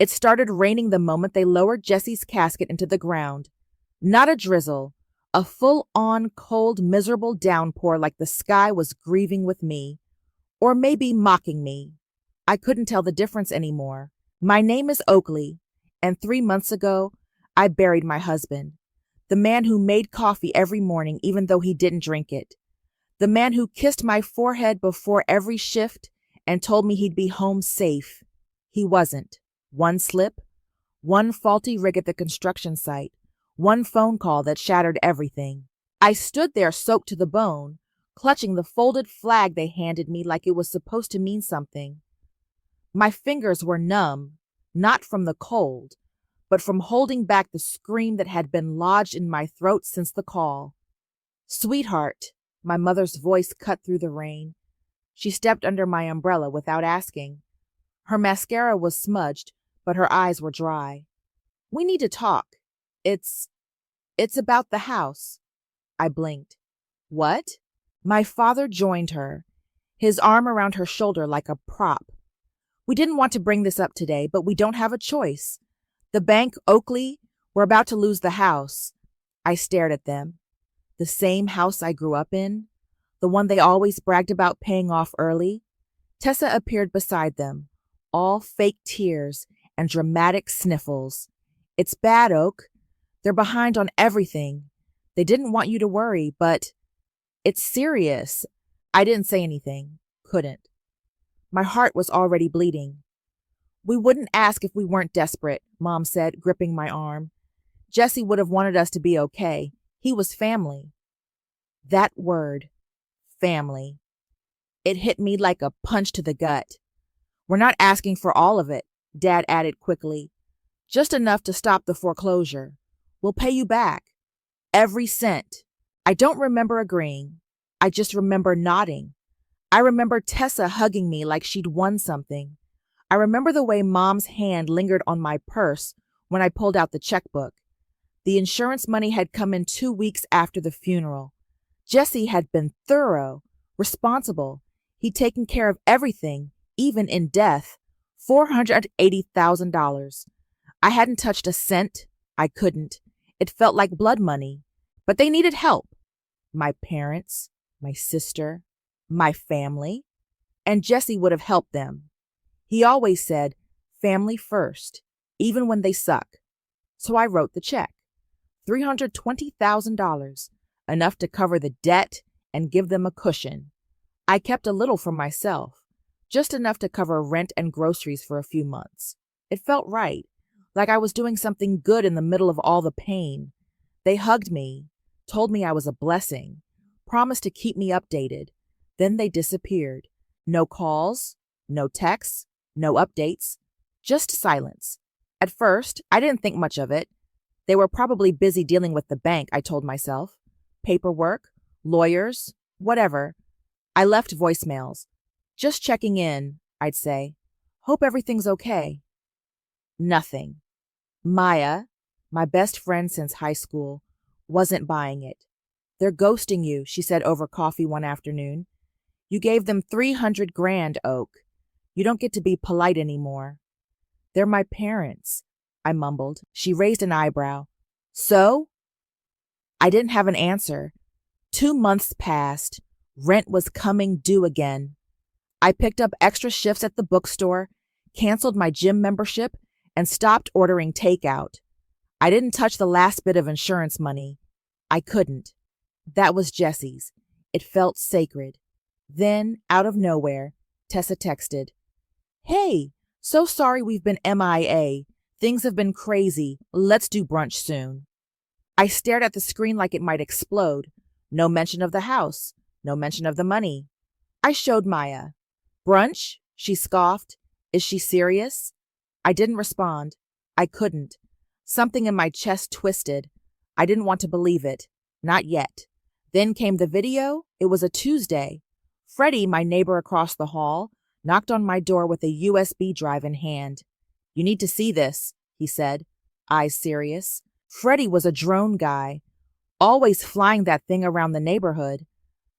It started raining the moment they lowered Jesse's casket into the ground. Not a drizzle, a full-on cold, miserable downpour like the sky was grieving with me. Or maybe mocking me. I couldn't tell the difference anymore. My name is Oakley, and 3 months ago, I buried my husband. The man who made coffee every morning even though he didn't drink it. The man who kissed my forehead before every shift and told me he'd be home safe. He wasn't. One slip, one faulty rig at the construction site, one phone call that shattered everything. I stood there soaked to the bone, clutching the folded flag they handed me like it was supposed to mean something. My fingers were numb, not from the cold, but from holding back the scream that had been lodged in my throat since the call. "Sweetheart," my mother's voice cut through the rain. She stepped under my umbrella without asking. Her mascara was smudged, but her eyes were dry. "We need to talk. It's about the house." I blinked. "What?" My father joined her, his arm around her shoulder like a prop. "We didn't want to bring this up today, but we don't have a choice. The bank, Oakley, we're about to lose the house." I stared at them. The same house I grew up in? The one they always bragged about paying off early? Tessa appeared beside them, all fake tears and dramatic sniffles. "It's bad, Oak. They're behind on everything. They didn't want you to worry, but it's serious." I didn't say anything. Couldn't. My heart was already bleeding. "We wouldn't ask if we weren't desperate," Mom said, gripping my arm. "Jesse would have wanted us to be okay. He was family." That word, family. It hit me like a punch to the gut. "We're not asking for all of it," Dad added quickly. "Just enough to stop the foreclosure. We'll pay you back. Every cent." I don't remember agreeing. I just remember nodding. I remember Tessa hugging me like she'd won something. I remember the way Mom's hand lingered on my purse when I pulled out the checkbook. The insurance money had come in 2 weeks after the funeral. Jesse had been thorough, responsible. He'd taken care of everything, even in death. $480,000. I hadn't touched a cent. I couldn't. It felt like blood money. But they needed help. My parents, my sister, my family. And Jesse would have helped them. He always said, family first, even when they suck. So I wrote the check. $320,000, enough to cover the debt and give them a cushion. I kept a little for myself, just enough to cover rent and groceries for a few months. It felt right, like I was doing something good in the middle of all the pain. They hugged me, told me I was a blessing, promised to keep me updated. Then they disappeared. No calls, no texts, no updates, just silence. At first, I didn't think much of it. They were probably busy dealing with the bank, I told myself. Paperwork, lawyers, whatever. I left voicemails. "Just checking in," I'd say. "Hope everything's okay." Nothing. Maya, my best friend since high school, wasn't buying it. "They're ghosting you," she said over coffee one afternoon. "You gave them 300 grand, Oak. You don't get to be polite anymore." "They're my parents," I mumbled. She raised an eyebrow. "So?" I didn't have an answer. 2 months passed. Rent was coming due again. I picked up extra shifts at the bookstore, canceled my gym membership, and stopped ordering takeout. I didn't touch the last bit of insurance money. I couldn't. That was Jesse's. It felt sacred. Then, out of nowhere, Tessa texted, "Hey, so sorry we've been MIA. Things have been crazy. Let's do brunch soon." I stared at the screen like it might explode. No mention of the house. No mention of the money. I showed Maya. "Brunch?" she scoffed. "Is she serious?" I didn't respond. I couldn't. Something in my chest twisted. I didn't want to believe it. Not yet. Then came the video. It was a Tuesday. Freddie, my neighbor across the hall, knocked on my door with a USB drive in hand. "You need to see this," he said, eyes serious. Freddie was a drone guy, always flying that thing around the neighborhood.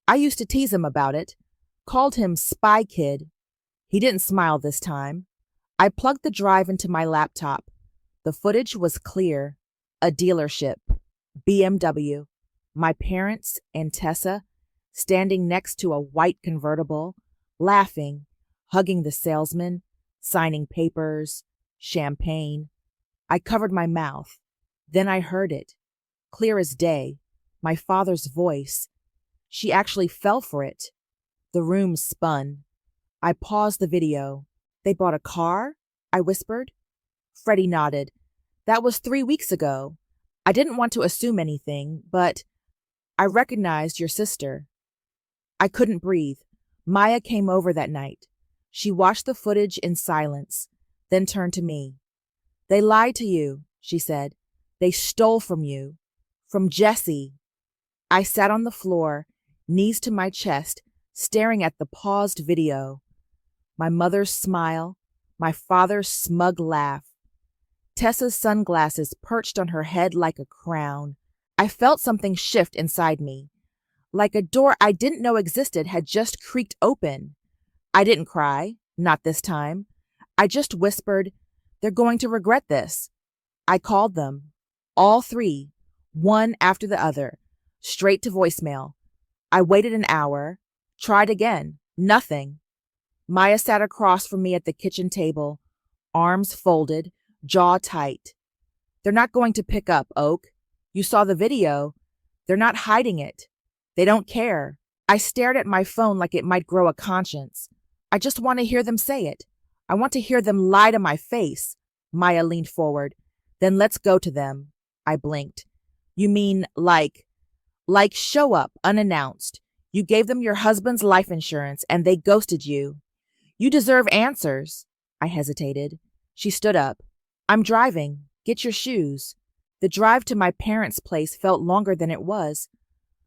I used to tease him about it, called him Spy Kid. He didn't smile this time. I plugged the drive into my laptop. The footage was clear. A dealership, BMW, my parents and Tessa standing next to a white convertible, laughing, hugging the salesman, signing papers, champagne. I covered my mouth. Then I heard it, clear as day, my father's voice. She actually fell for it. The room spun. I paused the video. They bought a car? I whispered. Freddie nodded. That was 3 weeks ago. I didn't want to assume anything, but I recognized your sister. I couldn't breathe. Maya came over that night. She watched the footage in silence, then turned to me. They lied to you, she said. They stole from you. From Jesse. I sat on the floor, knees to my chest, staring at the paused video. My mother's smile, my father's smug laugh. Tessa's sunglasses perched on her head like a crown. I felt something shift inside me, like a door I didn't know existed had just creaked open. I didn't cry, not this time. I just whispered, they're going to regret this. I called them, all three, one after the other, straight to voicemail. I waited an hour, tried again, nothing. Maya sat across from me at the kitchen table, arms folded, jaw tight. They're not going to pick up, Oak. You saw the video. They're not hiding it. They don't care. I stared at my phone like it might grow a conscience. I just want to hear them say it. I want to hear them lie to my face. Maya leaned forward. Then let's go to them. I blinked. You mean like show up unannounced. You gave them your husband's life insurance and they ghosted you. You deserve answers. I hesitated. She stood up. I'm driving. Get your shoes. The drive to my parents' place felt longer than it was.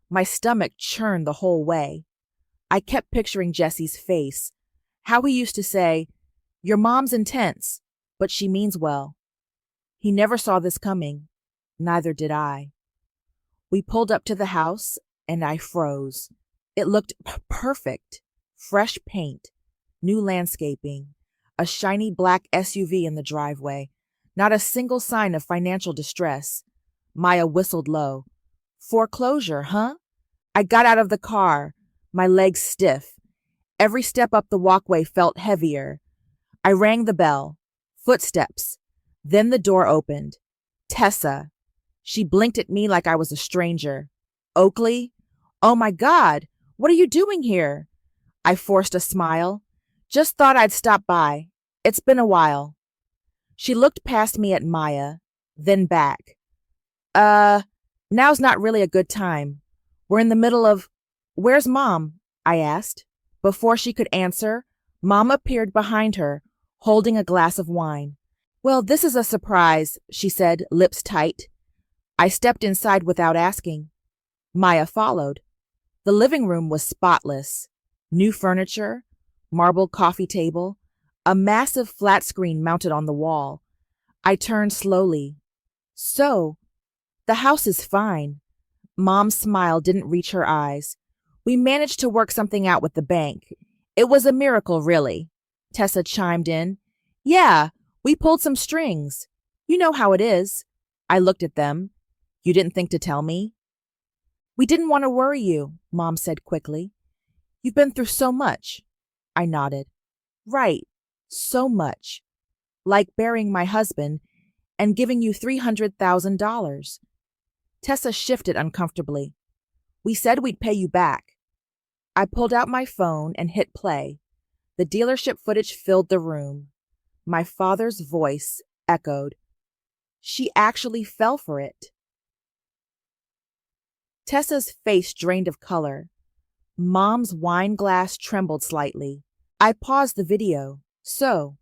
My stomach churned the whole way. I kept picturing Jesse's face. How he used to say, your mom's intense, but she means well. He never saw this coming. Neither did I. We pulled up to the house, and I froze. It looked perfect. Fresh paint, new landscaping, a shiny black SUV in the driveway. Not a single sign of financial distress. Maya whistled low. Foreclosure, huh? I got out of the car, my legs stiff. Every step up the walkway felt heavier. I rang the bell. Footsteps. Then the door opened. Tessa. She blinked at me like I was a stranger. Oakley? Oh my God, what are you doing here? I forced a smile. Just thought I'd stop by. It's been a while. She looked past me at Maya, then back. Now's not really a good time. We're in the middle of... Where's Mom? I asked. Before she could answer, Mom appeared behind her, holding a glass of wine. Well, this is a surprise, she said, lips tight. I stepped inside without asking. Maya followed. The living room was spotless. New furniture, marble coffee table, a massive flat screen mounted on the wall. I turned slowly. So, the house is fine. Mom's smile didn't reach her eyes. We managed to work something out with the bank. It was a miracle, really. Tessa chimed in. Yeah, we pulled some strings. You know how it is. I looked at them. You didn't think to tell me? We didn't want to worry you, Mom said quickly. You've been through so much. I nodded. Right, so much. Like burying my husband and giving you $300,000. Tessa shifted uncomfortably. We said we'd pay you back. I pulled out my phone and hit play. The dealership footage filled the room. My father's voice echoed. She actually fell for it. Tessa's face drained of color. Mom's wine glass trembled slightly. I paused the video. So,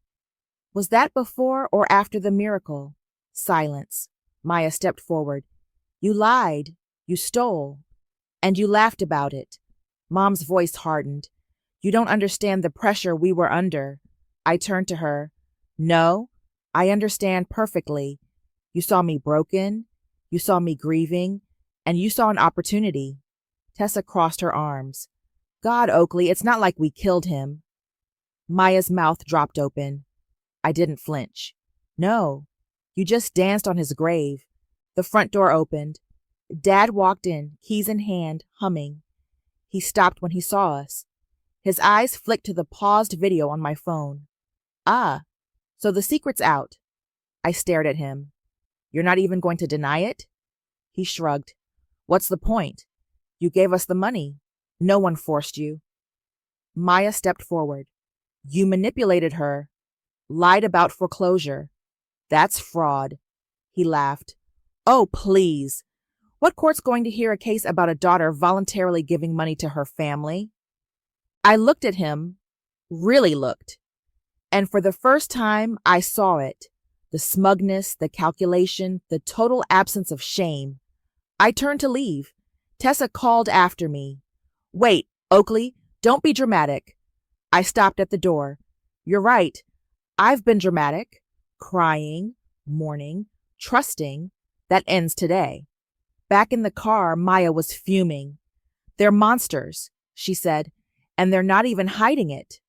was that before or after the miracle? Silence. Maya stepped forward. You lied. You stole. And you laughed about it. Mom's voice hardened. You don't understand the pressure we were under. I turned to her. No, I understand perfectly. You saw me broken. You saw me grieving. And you saw an opportunity. Tessa crossed her arms. God, Oakley, it's not like we killed him. Maya's mouth dropped open. I didn't flinch. No, you just danced on his grave. The front door opened. Dad walked in, keys in hand, humming. He stopped when he saw us. His eyes flicked to the paused video on my phone. Ah, so the secret's out. I stared at him. You're not even going to deny it? He shrugged. What's the point? You gave us the money. No one forced you. Maya stepped forward. You manipulated her. Lied about foreclosure. That's fraud. He laughed. Oh, please. What court's going to hear a case about a daughter voluntarily giving money to her family? I looked at him, really looked, and for the first time I saw it, the smugness, the calculation, the total absence of shame. I turned to leave. Tessa called after me. Wait, Oakley, don't be dramatic. I stopped at the door. You're right. I've been dramatic, crying, mourning, trusting. That ends today. Back in the car, Maya was fuming. They're monsters, she said, and they're not even hiding it.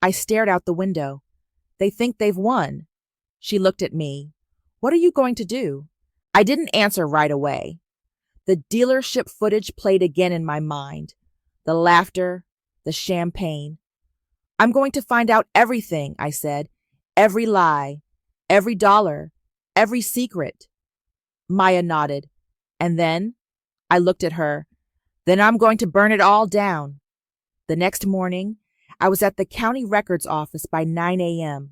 I stared out the window. They think they've won. She looked at me. What are you going to do? I didn't answer right away. The dealership footage played again in my mind. The laughter, the champagne. I'm going to find out everything, I said. Every lie, every dollar, every secret. Maya nodded. And then, I looked at her, then I'm going to burn it all down. The next morning, I was at the county records office by 9 a.m.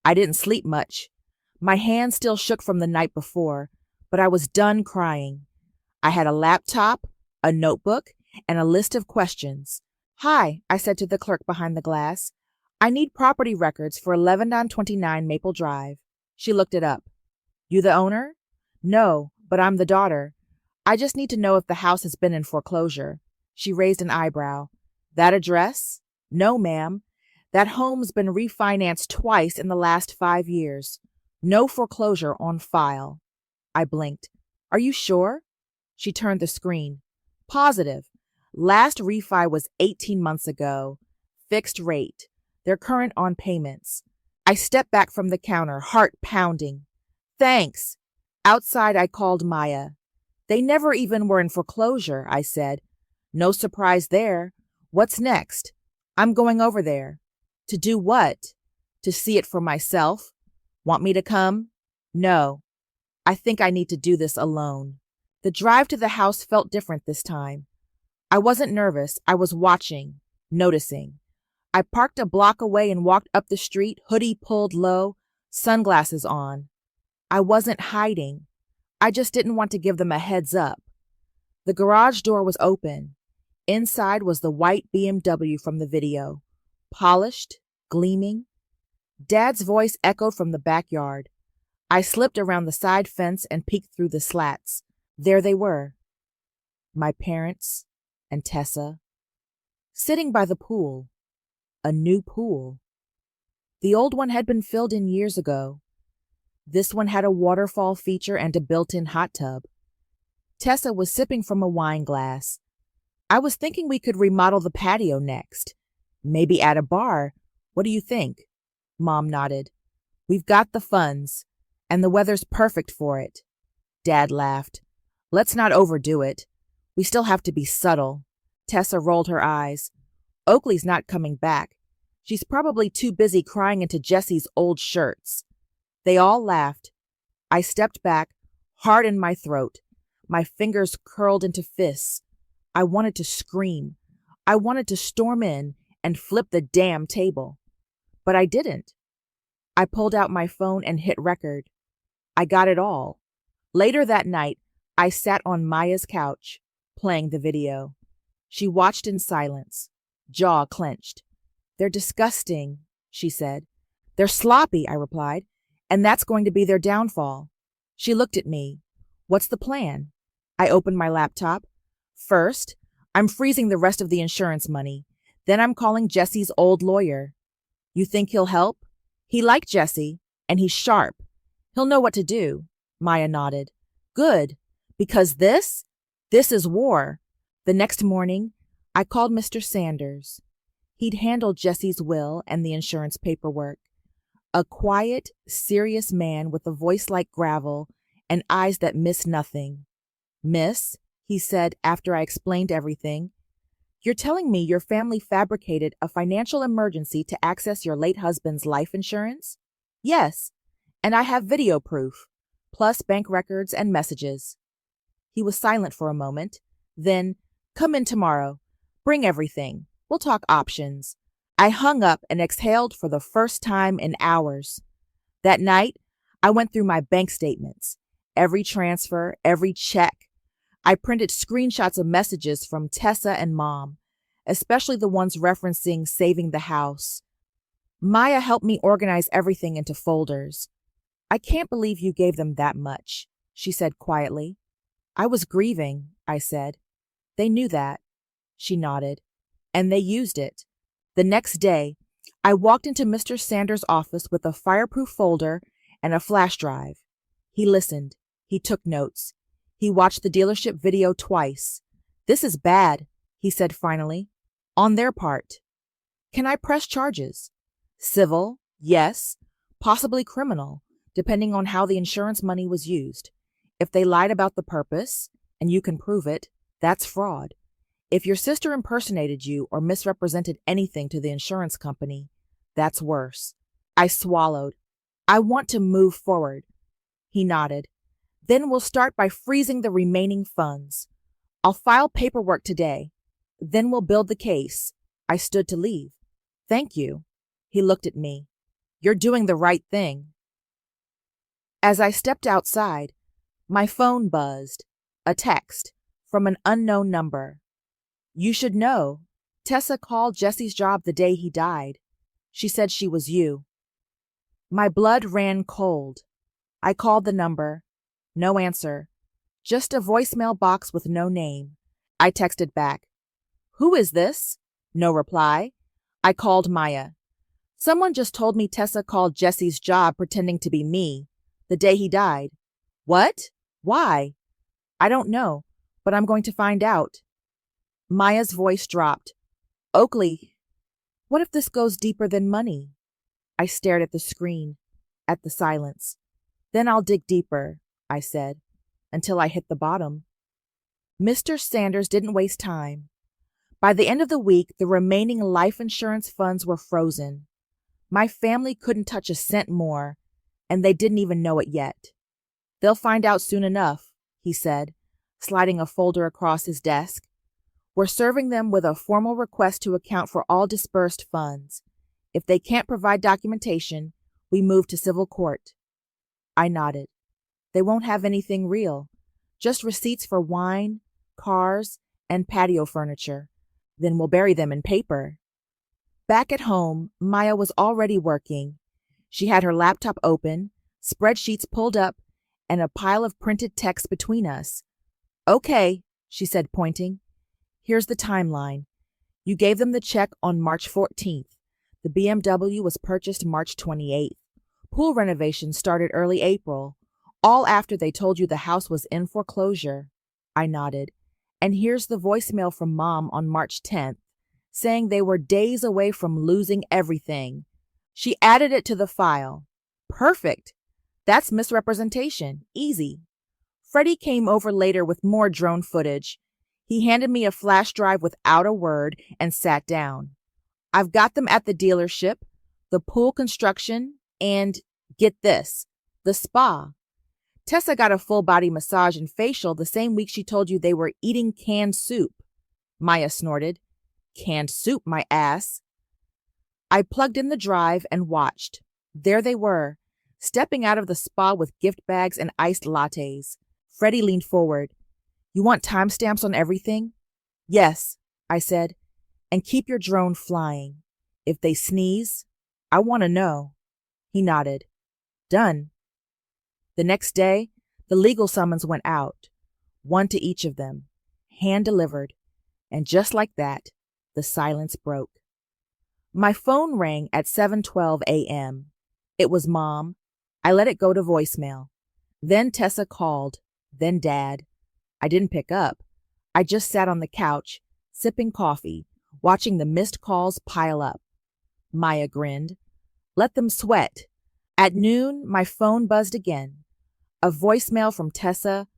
I didn't sleep much. My hands still shook from the night before, but I was done crying. I had a laptop, a notebook, and a list of questions. Hi, I said to the clerk behind the glass. I need property records for 11-29 Maple Drive. She looked it up. You the owner? No, but I'm the daughter. I just need to know if the house has been in foreclosure. She raised an eyebrow. That address? No, ma'am. That home's been refinanced twice in the last 5 years. No foreclosure on file. I blinked. Are you sure? She turned the screen. Positive. Last refi was 18 months ago. Fixed rate. They're current on payments. I stepped back from the counter, heart pounding. Thanks. Outside, I called Maya. They never even were in foreclosure, I said. No surprise there. What's next? I'm going over there. To do what? To see it for myself. Want me to come? No. I think I need to do this alone. The drive to the house felt different this time. I wasn't nervous. I was watching, noticing. I parked a block away and walked up the street, hoodie pulled low, sunglasses on. I wasn't hiding. I just didn't want to give them a heads up. The garage door was open. Inside was the white BMW from the video, polished, gleaming. Dad's voice echoed from the backyard. I slipped around the side fence and peeked through the slats. There they were. My parents and Tessa, sitting by the pool. A new pool. The old one had been filled in years ago. This one had a waterfall feature and a built-in hot tub. Tessa was sipping from a wine glass. I was thinking we could remodel the patio next. Maybe add a bar. What do you think? Mom nodded. We've got the funds, and the weather's perfect for it. Dad laughed. Let's not overdo it. We still have to be subtle. Tessa rolled her eyes. Oakley's not coming back. She's probably too busy crying into Jesse's old shirts. They all laughed. I stepped back, heart in my throat. My fingers curled into fists. I wanted to scream. I wanted to storm in and flip the damn table. But I didn't. I pulled out my phone and hit record. I got it all. Later that night, I sat on Maya's couch, playing the video. She watched in silence, jaw clenched. They're disgusting, she said. They're sloppy, I replied, and that's going to be their downfall. She looked at me. What's the plan? I opened my laptop. First, I'm freezing the rest of the insurance money. Then I'm calling Jesse's old lawyer. You think he'll help? He liked Jesse, and he's sharp. He'll know what to do. Maya nodded. Good, because this is war. The next morning, I called Mr. Sanders. He'd handled Jesse's will and the insurance paperwork. A quiet, serious man with a voice like gravel and eyes that miss nothing. "Miss," he said after I explained everything, "you're telling me your family fabricated a financial emergency to access your late husband's life insurance?" "Yes, and I have video proof, plus bank records and messages." He was silent for a moment. Then, "Come in tomorrow. Bring everything. We'll talk options." I hung up and exhaled for the first time in hours. That night, I went through my bank statements, every transfer, every check. I printed screenshots of messages from Tessa and Mom, especially the ones referencing saving the house. Maya helped me organize everything into folders. "I can't believe you gave them that much," she said quietly. "I was grieving," I said. "They knew that." She nodded. "And they used it." The next day, I walked into Mr. Sanders' office with a fireproof folder and a flash drive. He listened. He took notes. He watched the dealership video twice. "This is bad," he said finally. "On their part." "Can I press charges?" "Civil, yes. Possibly criminal, depending on how the insurance money was used. If they lied about the purpose, and you can prove it, that's fraud. If your sister impersonated you or misrepresented anything to the insurance company, that's worse." I swallowed. "I want to move forward." He nodded. "Then we'll start by freezing the remaining funds. I'll file paperwork today. Then we'll build the case." I stood to leave. "Thank you." He looked at me. "You're doing the right thing." As I stepped outside, my phone buzzed. A text from an unknown number. "You should know. Tessa called Jesse's job the day he died. She said she was you." My blood ran cold. I called the number. No answer. Just a voicemail box with no name. I texted back. "Who is this?" No reply. I called Maya. "Someone just told me Tessa called Jesse's job pretending to be me, the day he died." "What? Why?" "I don't know, but I'm going to find out." Maya's voice dropped. "Oakley, what if this goes deeper than money?" I stared at the screen, at the silence. "Then I'll dig deeper," I said, "until I hit the bottom." Mr. Sanders didn't waste time. By the end of the week, the remaining life insurance funds were frozen. My family couldn't touch a cent more, and they didn't even know it yet. "They'll find out soon enough," he said, sliding a folder across his desk. "We're serving them with a formal request to account for all disbursed funds. If they can't provide documentation, we move to civil court." I nodded. "They won't have anything real, just receipts for wine, cars, and patio furniture. Then we'll bury them in paper." Back at home, Maya was already working. She had her laptop open, spreadsheets pulled up, and a pile of printed text between us. "Okay," she said, pointing. "Here's the timeline. You gave them the check on March 14th. The BMW was purchased March 28th. Pool renovations started early April, all after they told you the house was in foreclosure." I nodded. "And here's the voicemail from Mom on March 10th, saying they were days away from losing everything." She added it to the file. "Perfect. That's misrepresentation. Easy." Freddie came over later with more drone footage. He handed me a flash drive without a word and sat down. "I've got them at the dealership, the pool construction, and, get this, the spa. Tessa got a full-body massage and facial the same week she told you they were eating canned soup." Maya snorted. "Canned soup, my ass." I plugged in the drive and watched. There they were, stepping out of the spa with gift bags and iced lattes. Freddie leaned forward. "You want timestamps on everything?" "Yes," I said, "and keep your drone flying. If they sneeze, I want to know." He nodded. "Done." The next day, the legal summons went out, one to each of them, hand-delivered, and just like that, the silence broke. My phone rang at 7:12 a.m. It was Mom. I let it go to voicemail. Then Tessa called, then Dad. I didn't pick up. I just sat on the couch, sipping coffee, watching the missed calls pile up. Maya grinned. "Let them sweat. At noon, my phone buzzed again. A voicemail from Tessa.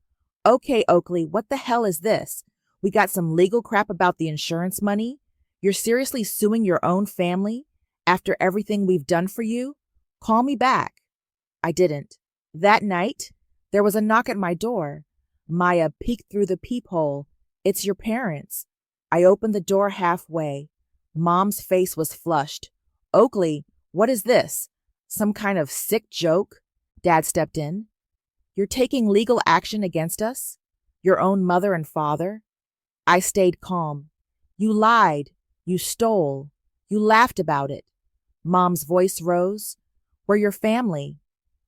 Okay, Oakley, what the hell is this? We got some legal crap about the insurance money? You're seriously suing your own family after everything we've done for you? Call me back. I didn't. That night, there was a knock at my door. Maya peeked through the peephole. It's your parents. I opened the door halfway. Mom's face was flushed. Oakley, what is this? Some kind of sick joke? Dad stepped in. You're taking legal action against us? Your own mother and father? I stayed calm. You lied. You stole. You laughed about it. Mom's voice rose. We're your family.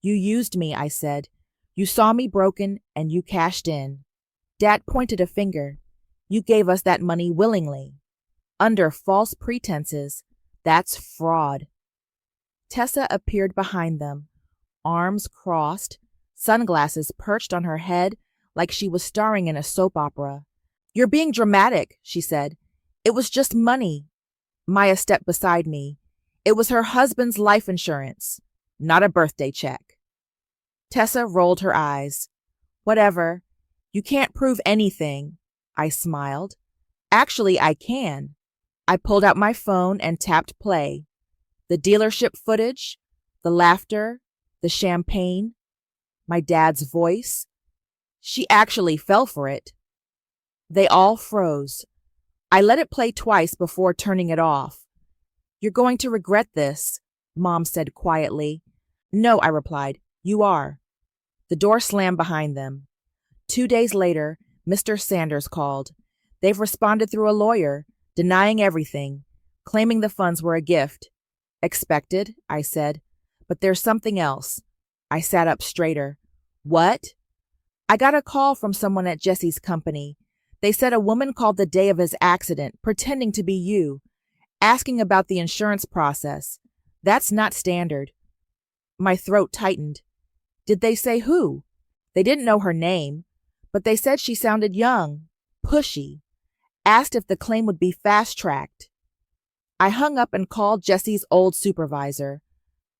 You used me, I said. You saw me broken and you cashed in. Dad pointed a finger. You gave us that money willingly. Under false pretenses. That's fraud. Tessa appeared behind them, arms crossed, sunglasses perched on her head like she was starring in a soap opera. You're being dramatic, she said. It was just money. Maya stepped beside me. It was her husband's life insurance, not a birthday check. Tessa rolled her eyes. Whatever. You can't prove anything. I smiled. Actually, I can. I pulled out my phone and tapped play. The dealership footage, the laughter, the champagne, my dad's voice. She actually fell for it. They all froze. I let it play twice before turning it off. You're going to regret this, Mom said quietly. No, I replied. You are. The door slammed behind them. 2 days later, Mr. Sanders called. They've responded through a lawyer, denying everything, claiming the funds were a gift. Expected, I said. But there's something else. I sat up straighter. What? I got a call from someone at Jesse's company. They said a woman called the day of his accident, pretending to be you, asking about the insurance process. That's not standard. My throat tightened. Did they say who? They didn't know her name, but they said she sounded young, pushy, asked if the claim would be fast-tracked. I hung up and called Jesse's old supervisor.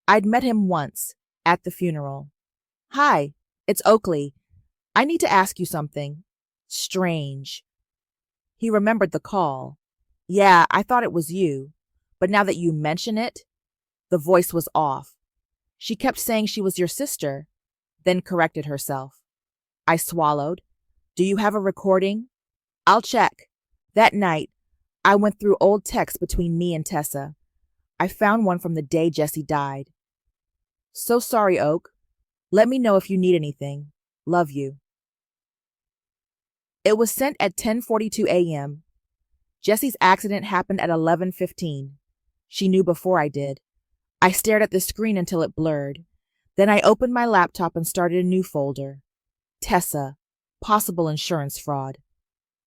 I'd met him once, at the funeral. Hi, it's Oakley. I need to ask you something. Strange. He remembered the call. Yeah, I thought it was you. But now that you mention it, the voice was off. She kept saying she was your sister, then corrected herself. I swallowed. Do you have a recording? I'll check. That night, I went through old texts between me and Tessa. I found one from the day Jesse died. So sorry, Oak. Let me know if you need anything. Love you. It was sent at 10:42 a.m. Jesse's accident happened at 11:15. She knew before I did. I stared at the screen until it blurred. Then I opened my laptop and started a new folder. Tessa, possible insurance fraud.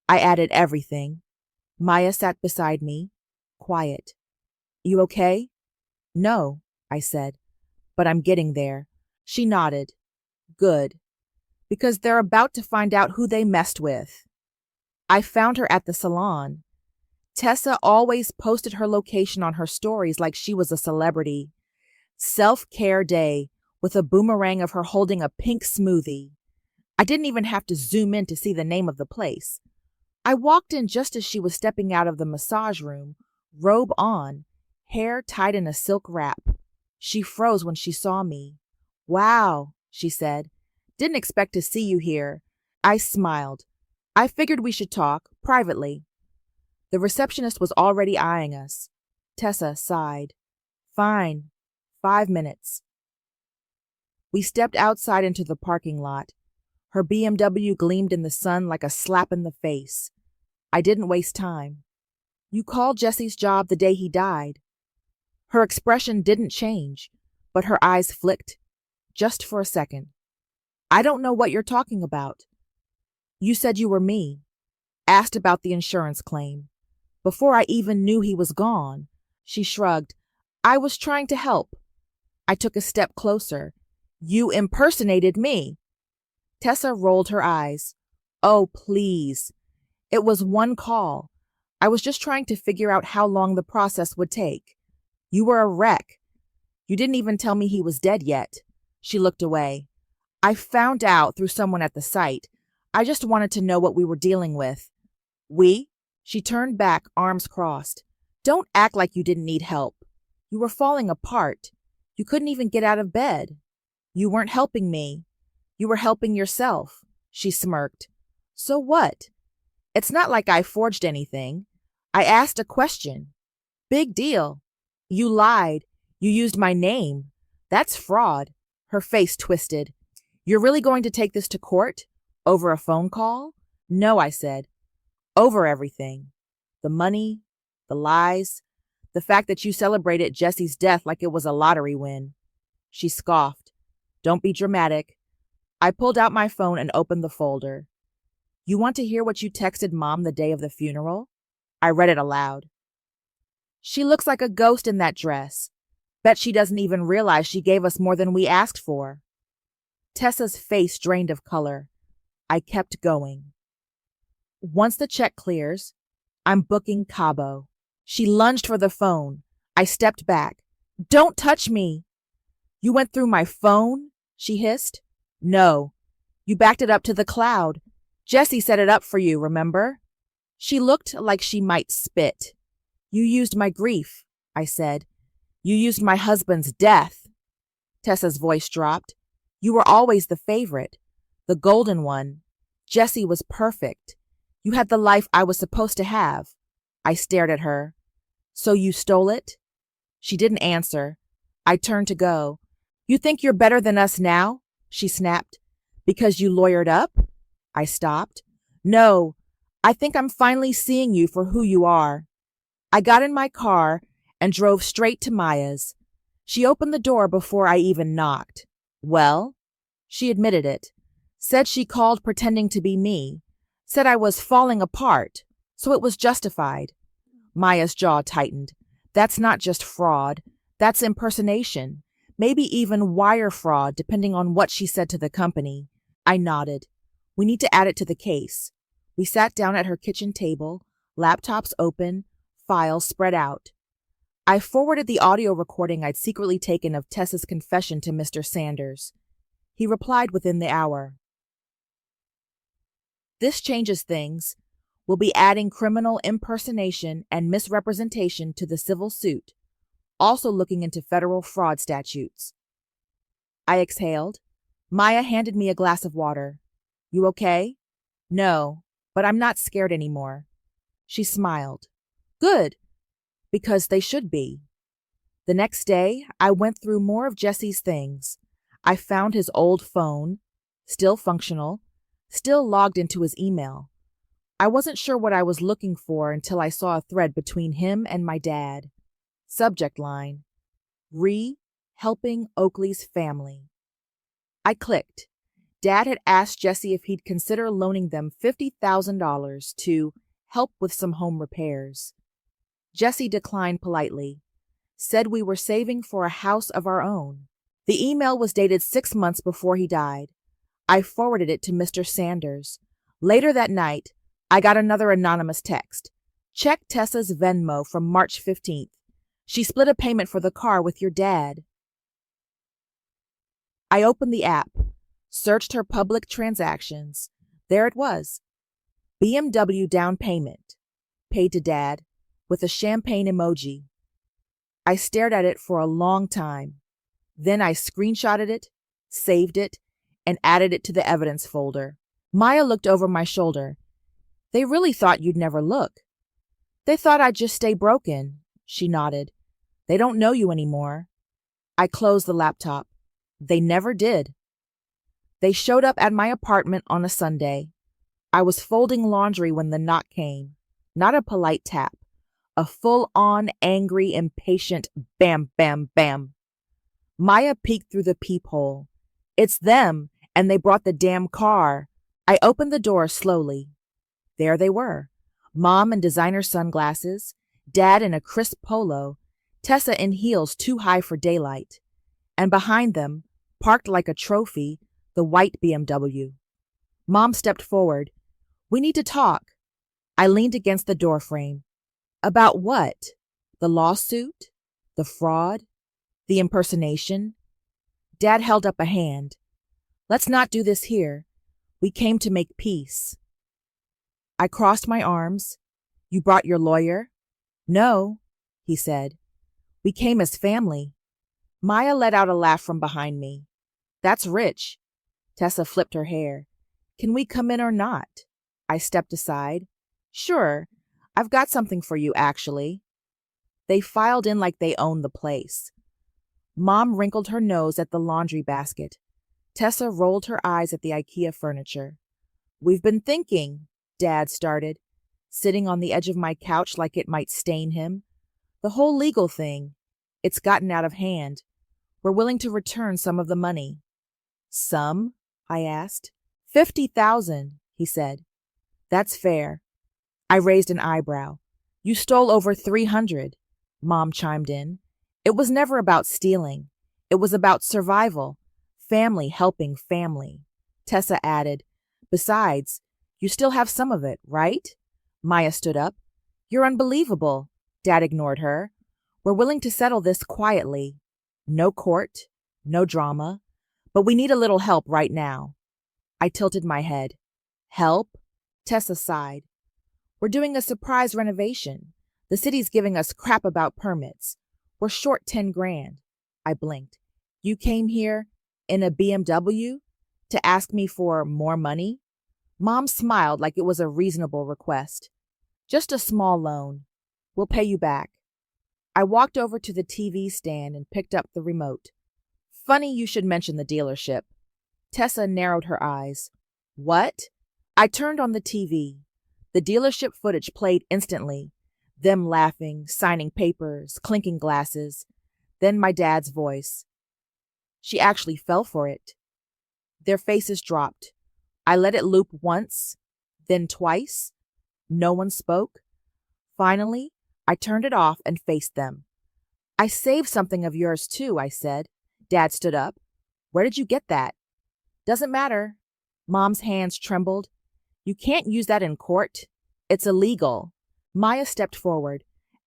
I added everything. Maya sat beside me, quiet. You okay? No, I said, but I'm getting there. She nodded. Good. Because they're about to find out who they messed with. I found her at the salon. Tessa always posted her location on her stories like she was a celebrity. Self-care day, with a boomerang of her holding a pink smoothie. I didn't even have to zoom in to see the name of the place. I walked in just as she was stepping out of the massage room, robe on, hair tied in a silk wrap. She froze when she saw me. Wow, she said. Didn't expect to see you here. I smiled. I figured we should talk, privately. The receptionist was already eyeing us. Tessa sighed. Fine. 5 minutes. We stepped outside into the parking lot. Her BMW gleamed in the sun like a slap in the face. I didn't waste time. You called Jesse's job the day he died. Her expression didn't change, but her eyes flicked, just for a second. I don't know what you're talking about. You said you were me. Asked about the insurance claim. Before I even knew he was gone. She shrugged. I was trying to help. I took a step closer. You impersonated me. Tessa rolled her eyes. Oh, please. It was one call. I was just trying to figure out how long the process would take. You were a wreck. You didn't even tell me he was dead yet." She looked away. "I found out through someone at the site. I just wanted to know what we were dealing with." "We?" She turned back, arms crossed. "Don't act like you didn't need help. You were falling apart. You couldn't even get out of bed. You weren't helping me. You were helping yourself." She smirked. "So what? It's not like I forged anything. I asked a question. Big deal. You lied. You used my name. That's fraud." Her face twisted. "You're really going to take this to court? Over a phone call?" "No," I said. "Over everything. The money, the lies, the fact that you celebrated Jesse's death like it was a lottery win." She scoffed. "Don't be dramatic." I pulled out my phone and opened the folder. "You want to hear what you texted Mom the day of the funeral?" I read it aloud. "She looks like a ghost in that dress. Bet she doesn't even realize she gave us more than we asked for." Tessa's face drained of color. I kept going. "Once the check clears, I'm booking Cabo." She lunged for the phone. I stepped back. "Don't touch me." "You went through my phone?" she hissed. "No. You backed it up to the cloud. Jesse set it up for you, remember?" She looked like she might spit. "You used my grief," I said. "You used my husband's death." Tessa's voice dropped. "You were always the favorite, the golden one. Jesse was perfect. You had the life I was supposed to have." I stared at her. "So you stole it?" She didn't answer. I turned to go. "You think you're better than us now?" she snapped. "Because you lawyered up?" I stopped. "No, I think I'm finally seeing you for who you are." I got in my car and drove straight to Maya's. She opened the door before I even knocked. "Well?" She admitted it. Said she called pretending to be me. Said I was falling apart, so it was justified. Maya's jaw tightened. "That's not just fraud. That's impersonation. Maybe even wire fraud, depending on what she said to the company." I nodded. "We need to add it to the case." We sat down at her kitchen table, laptops open, files spread out. I forwarded the audio recording I'd secretly taken of Tessa's confession to Mr. Sanders. He replied within the hour. "This changes things. We'll be adding criminal impersonation and misrepresentation to the civil suit, also looking into federal fraud statutes." I exhaled. Maya handed me a glass of water. "You okay?" "No, but I'm not scared anymore." She smiled. "Good, because they should be." The next day, I went through more of Jesse's things. I found his old phone, still functional, still logged into his email. I wasn't sure what I was looking for until I saw a thread between him and my dad. Subject line: helping Oakley's family. I clicked. Dad had asked Jesse if he'd consider loaning them $50,000 to help with some home repairs. Jesse declined politely. Said we were saving for a house of our own. The email was dated 6 months before he died. I forwarded it to Mr. Sanders. Later that night, I got another anonymous text. "Check Tessa's Venmo from March 15th. She split a payment for the car with your dad." I opened the app, searched her public transactions. There it was. BMW down payment. Paid to Dad, with a champagne emoji. I stared at it for a long time. Then I screenshotted it, saved it, and added it to the evidence folder. Maya looked over my shoulder. "They really thought you'd never look." "They thought I'd just stay broken," she nodded. "They don't know you anymore." I closed the laptop. They never did. They showed up at my apartment on a Sunday. I was folding laundry when the knock came. Not a polite tap. A full-on, angry, impatient bam, bam, bam. Maya peeked through the peephole. "It's them, and they brought the damn car." I opened the door slowly. There they were. Mom in designer sunglasses, Dad in a crisp polo, Tessa in heels too high for daylight. And behind them, parked like a trophy, the white BMW. Mom stepped forward. "We need to talk." I leaned against the doorframe. "About what? The lawsuit? The fraud? The impersonation? Dad held up a hand. Let's not do this here. We came to make peace. I crossed my arms. You brought your lawyer? No, he said. We came as family. Maya let out a laugh from behind me. That's rich. Tessa flipped her hair. Can we come in or not? I stepped aside. Sure, I've got something for you, actually. They filed in like they owned the place. Mom wrinkled her nose at the laundry basket. Tessa rolled her eyes at the IKEA furniture. We've been thinking, Dad started, sitting on the edge of my couch like it might stain him. The whole legal thing. It's gotten out of hand. We're willing to return some of the money. Some? I asked. 50,000, he said. That's fair. I raised an eyebrow. You stole over 300, Mom chimed in. It was never about stealing. It was about survival. Family helping family. Tessa added, besides, you still have some of it, right? Maya stood up. You're unbelievable. Dad ignored her. We're willing to settle this quietly. No court, no drama, but we need a little help right now. I tilted my head. Help? Tessa sighed. We're doing a surprise renovation. The city's giving us crap about permits. We're short 10 grand. I blinked. You came here in a BMW to ask me for more money? Mom smiled like it was a reasonable request. Just a small loan. We'll pay you back. I walked over to the TV stand and picked up the remote. Funny you should mention the dealership. Tessa narrowed her eyes. What? I turned on the TV. The dealership footage played instantly. Them laughing, signing papers, clinking glasses. Then my dad's voice. She actually fell for it. Their faces dropped. I let it loop once, then twice. No one spoke. Finally, I turned it off and faced them. I saved something of yours too, I said. Dad stood up. Where did you get that? Doesn't matter. Mom's hands trembled. You can't use that in court. It's illegal. Maya stepped forward.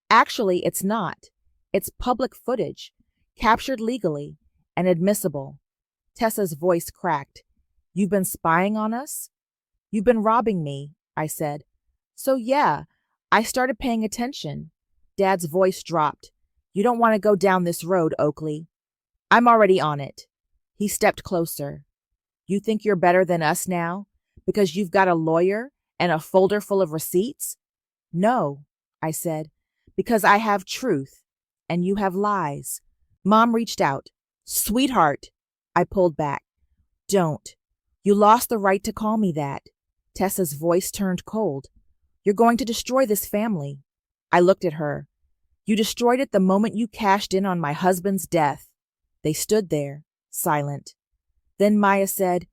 Actually, it's not. It's public footage, captured legally and admissible. Tessa's voice cracked. You've been spying on us? You've been robbing me, I said. So yeah, I started paying attention. Dad's voice dropped. You don't want to go down this road, Oakley. I'm already on it. He stepped closer. You think you're better than us now? Because you've got a lawyer and a folder full of receipts? No, I said, because I have truth and you have lies. Mom reached out. Sweetheart, I pulled back. Don't. You lost the right to call me that. Tessa's voice turned cold. You're going to destroy this family. I looked at her. You destroyed it the moment you cashed in on my husband's death. They stood there, silent. Then Maya said,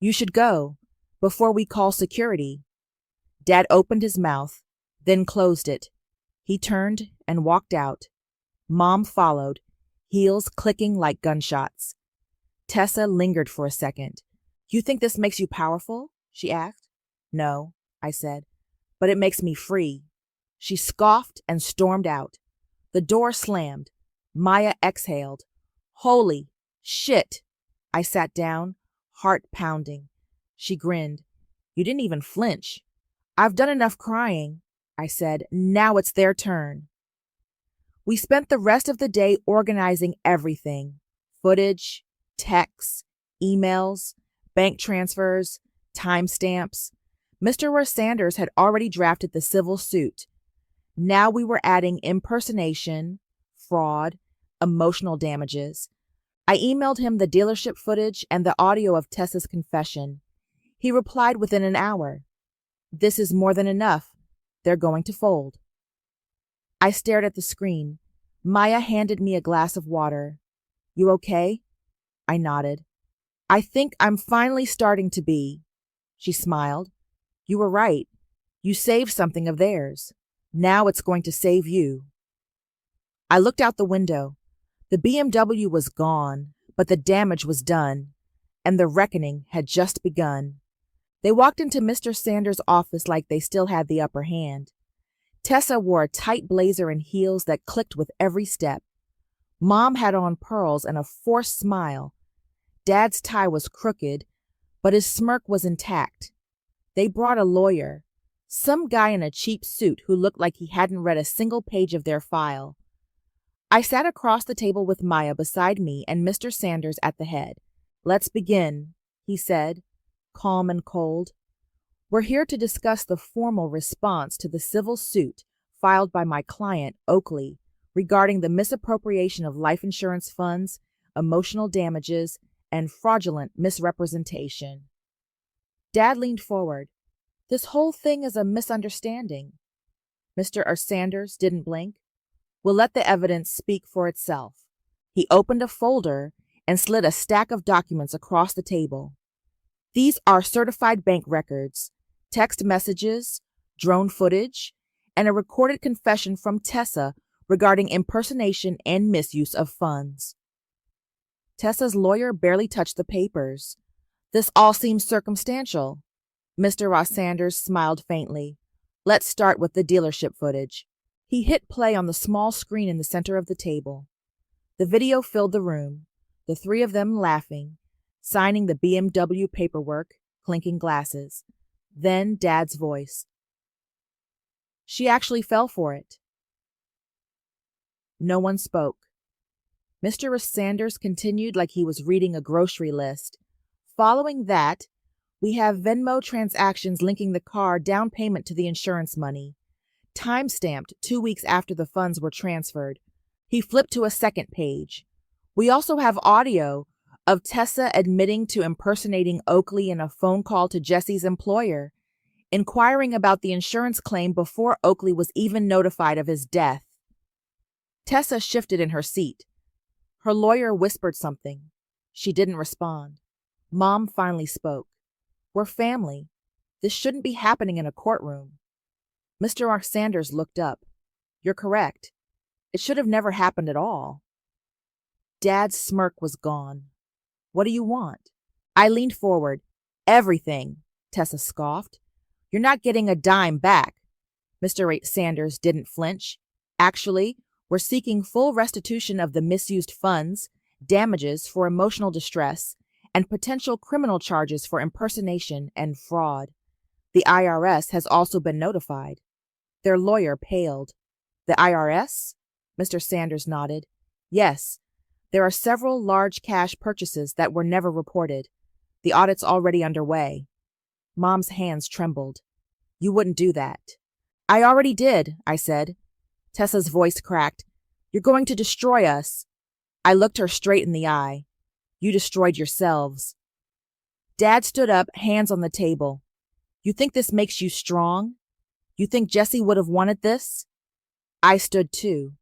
You should go, before we call security. Dad opened his mouth, then closed it. He turned and walked out. Mom followed, heels clicking like gunshots. Tessa lingered for a second. You think this makes you powerful? She asked. No, I said, but it makes me free. She scoffed and stormed out. The door slammed. Maya exhaled. Holy shit! I sat down, heart pounding. She grinned. You didn't even flinch. I've done enough crying, I said. Now it's their turn. We spent the rest of the day organizing everything. Footage, texts, emails, bank transfers, timestamps. Mr. Sanders had already drafted the civil suit. Now we were adding impersonation, fraud, emotional damages. I emailed him the dealership footage and the audio of Tessa's confession. He replied within an hour. This is more than enough. They're going to fold. I stared at the screen. Maya handed me a glass of water. You okay? I nodded. I think I'm finally starting to be. She smiled. You were right. You saved something of theirs. Now it's going to save you. I looked out the window. The BMW was gone, but the damage was done, and the reckoning had just begun. They walked into Mr. Sanders' office like they still had the upper hand. Tessa wore a tight blazer and heels that clicked with every step. Mom had on pearls and a forced smile. Dad's tie was crooked, but his smirk was intact. They brought a lawyer, some guy in a cheap suit who looked like he hadn't read a single page of their file. I sat across the table with Maya beside me and Mr. Sanders at the head. "Let's begin," he said, calm and cold. "We're here to discuss the formal response to the civil suit filed by my client, Oakley, regarding the misappropriation of life insurance funds, emotional damages, and fraudulent misrepresentation." Dad leaned forward. "This whole thing is a misunderstanding." Mr. Sanders didn't blink. "We'll let the evidence speak for itself." He opened a folder and slid a stack of documents across the table. "These are certified bank records, text messages, drone footage, and a recorded confession from Tessa regarding impersonation and misuse of funds." Tessa's lawyer barely touched the papers. "This all seems circumstantial." Mr. Sanders smiled faintly. "Let's start with the dealership footage." He hit play on the small screen in the center of the table. The video filled the room, the three of them laughing, signing the BMW paperwork, clinking glasses. Then Dad's voice. "She actually fell for it." No one spoke. Mr. Sanders continued like he was reading a grocery list. "Following that, we have Venmo transactions linking the car down payment to the insurance money, time-stamped 2 weeks after the funds were transferred." He flipped to a second page. "We also have audio of Tessa admitting to impersonating Oakley in a phone call to Jesse's employer, inquiring about the insurance claim before Oakley was even notified of his death." Tessa shifted in her seat. Her lawyer whispered something. She didn't respond. Mom finally spoke. "We're family. This shouldn't be happening in a courtroom." Mr. Sanders looked up. "You're correct. It should have never happened at all." Dad's smirk was gone. "What do you want?" I leaned forward. "Everything," Tessa scoffed. "You're not getting a dime back." Mr. Sanders didn't flinch. "Actually, we're seeking full restitution of the misused funds, damages for emotional distress, and potential criminal charges for impersonation and fraud. The IRS has also been notified." Their lawyer paled. "The IRS?" Mr. Sanders nodded. "Yes. There are several large cash purchases that were never reported. The audit's already underway." Mom's hands trembled. "You wouldn't do that." "I already did," I said. Tessa's voice cracked. "You're going to destroy us." I looked her straight in the eye. "You destroyed yourselves." Dad stood up, hands on the table. "You think this makes you strong? You think Jesse would have wanted this?" I stood too.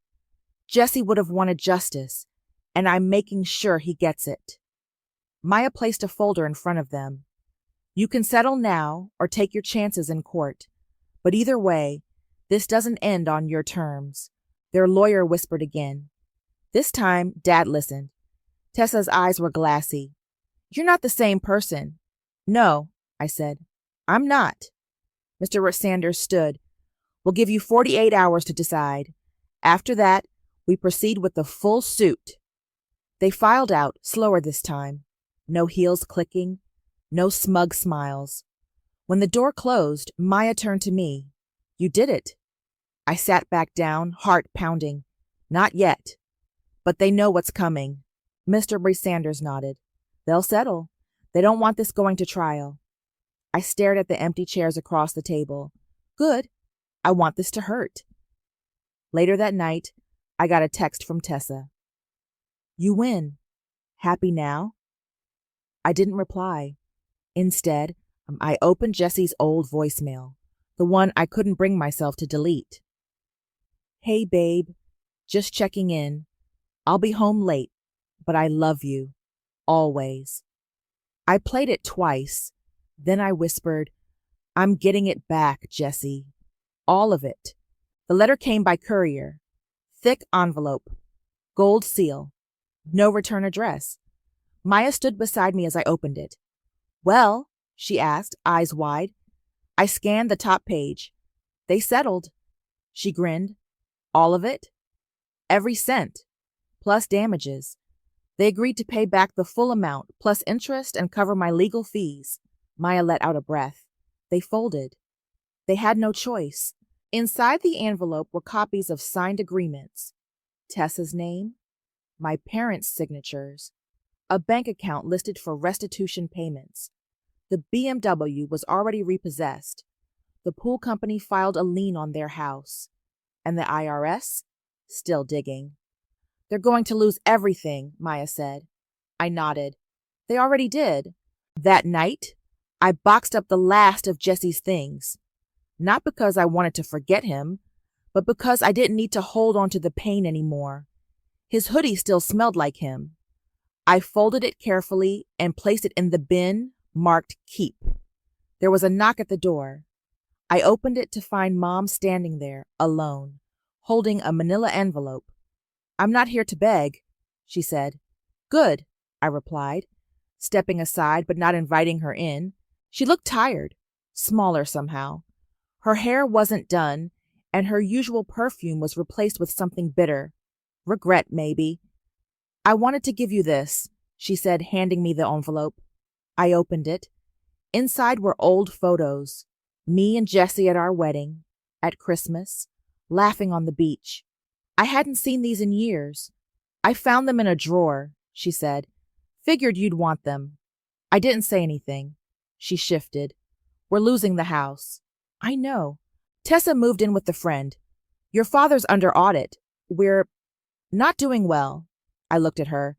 "Jesse would have wanted justice, and I'm making sure he gets it." Maya placed a folder in front of them. "You can settle now or take your chances in court. But either way, this doesn't end on your terms." Their lawyer whispered again. This time, Dad listened. Tessa's eyes were glassy. "You're not the same person." "No," I said. "I'm not." Mr. Sanders stood. "We'll give you 48 hours to decide. After that, we proceed with the full suit." They filed out, slower this time. No heels clicking, no smug smiles. When the door closed, Maya turned to me. "You did it." I sat back down, heart pounding. "Not yet. But they know what's coming." Mr. Sanders nodded. "They'll settle. They don't want this going to trial." I stared at the empty chairs across the table. "Good. I want this to hurt." Later that night, I got a text from Tessa. "You win. Happy now?" I didn't reply. Instead, I opened Jesse's old voicemail, the one I couldn't bring myself to delete. "Hey, babe. Just checking in. I'll be home late, but I love you. Always." I played it twice. Then I whispered, "I'm getting it back, Jesse. All of it." The letter came by courier. Thick envelope. Gold seal. No return address. Maya stood beside me as I opened it. "Well?" she asked, eyes wide. I scanned the top page. "They settled." She grinned. "All of it?" "Every cent. plus damages. They agreed to pay back the full amount, plus interest, and cover my legal fees. Maya let out a breath. They folded. They had no choice. Inside the envelope were copies of signed agreements. Tessa's name, my parents' signatures, a bank account listed for restitution payments. The BMW was already repossessed. The pool company filed a lien on their house. And the IRS? Still digging. They're going to lose everything, Maya said. I nodded. They already did. That night, I boxed up the last of Jesse's things. Not because I wanted to forget him, but because I didn't need to hold on to the pain anymore. His hoodie still smelled like him. I folded it carefully and placed it in the bin marked Keep. There was a knock at the door. I opened it to find Mom standing there, alone, holding a manila envelope. I'm not here to beg, she said. Good, I replied, stepping aside but not inviting her in. She looked tired, smaller somehow. Her hair wasn't done, and her usual perfume was replaced with something bitter. Regret, maybe. I wanted to give you this, she said, handing me the envelope. I opened it. Inside were old photos. Me and Jesse at our wedding, at Christmas, laughing on the beach. I hadn't seen these in years. I found them in a drawer, she said. Figured you'd want them. I didn't say anything. She shifted. We're losing the house. I know. Tessa moved in with a friend. Your father's under audit. We're not doing well. I looked at her.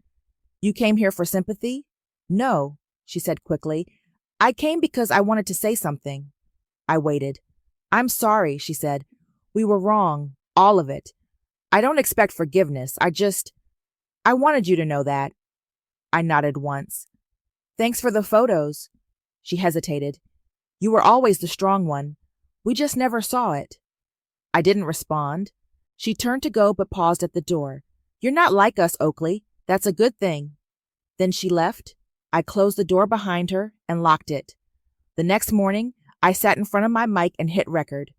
You came here for sympathy? No, she said quickly. I came because I wanted to say something. I waited. I'm sorry, she said. We were wrong, all of it. I don't expect forgiveness. I wanted you to know that. I nodded once. Thanks for the photos. She hesitated. You were always the strong one. We just never saw it. I didn't respond. She turned to go but paused at the door. You're not like us, Oakley. That's a good thing. Then she left. I closed the door behind her and locked it. The next morning, I sat in front of my mic and hit record.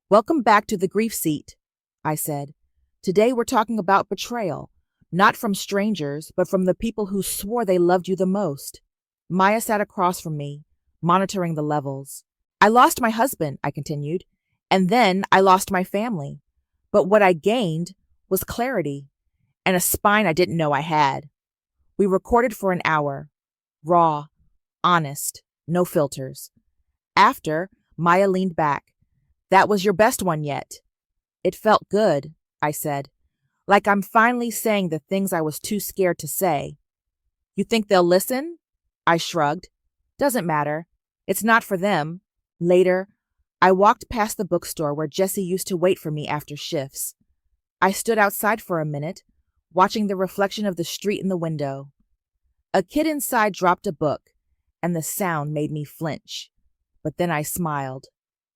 Welcome back to the grief seat, I said. Today we're talking about betrayal, not from strangers, but from the people who swore they loved you the most. Maya sat across from me, monitoring the levels. I lost my husband, I continued, and then I lost my family. But what I gained was clarity and a spine I didn't know I had. We recorded for an hour, raw, honest, no filters. After, Maya leaned back. That was your best one yet. It felt good, I said, like I'm finally saying the things I was too scared to say. You think they'll listen? I shrugged. Doesn't matter. It's not for them. Later, I walked past the bookstore where Jesse used to wait for me after shifts. I stood outside for a minute, watching the reflection of the street in the window. A kid inside dropped a book, and the sound made me flinch. But then I smiled.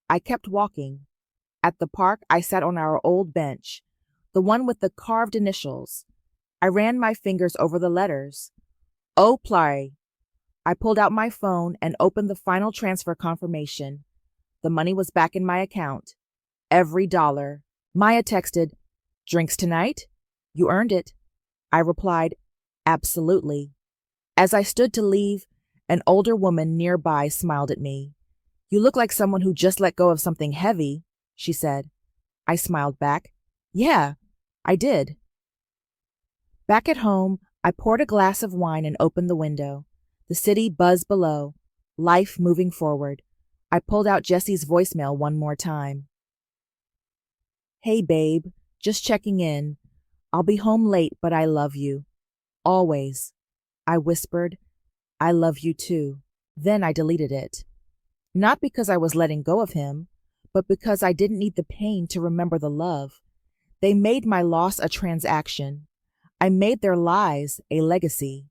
I kept walking. At the park, I sat on our old bench, the one with the carved initials. I ran my fingers over the letters. Oh, play. I pulled out my phone and opened the final transfer confirmation. The money was back in my account. Every dollar. Maya texted, Drinks tonight? You earned it. I replied, Absolutely. As I stood to leave, an older woman nearby smiled at me. You look like someone who just let go of something heavy, she said. I smiled back. Yeah, I did. Back at home, I poured a glass of wine and opened the window. The city buzzed below, life moving forward. I pulled out Jesse's voicemail one more time. Hey, babe, just checking in. I'll be home late, but I love you. Always. I whispered, I love you too. Then I deleted it. Not because I was letting go of him, but because I didn't need the pain to remember the love. They made my loss a transaction. I made their lies a legacy.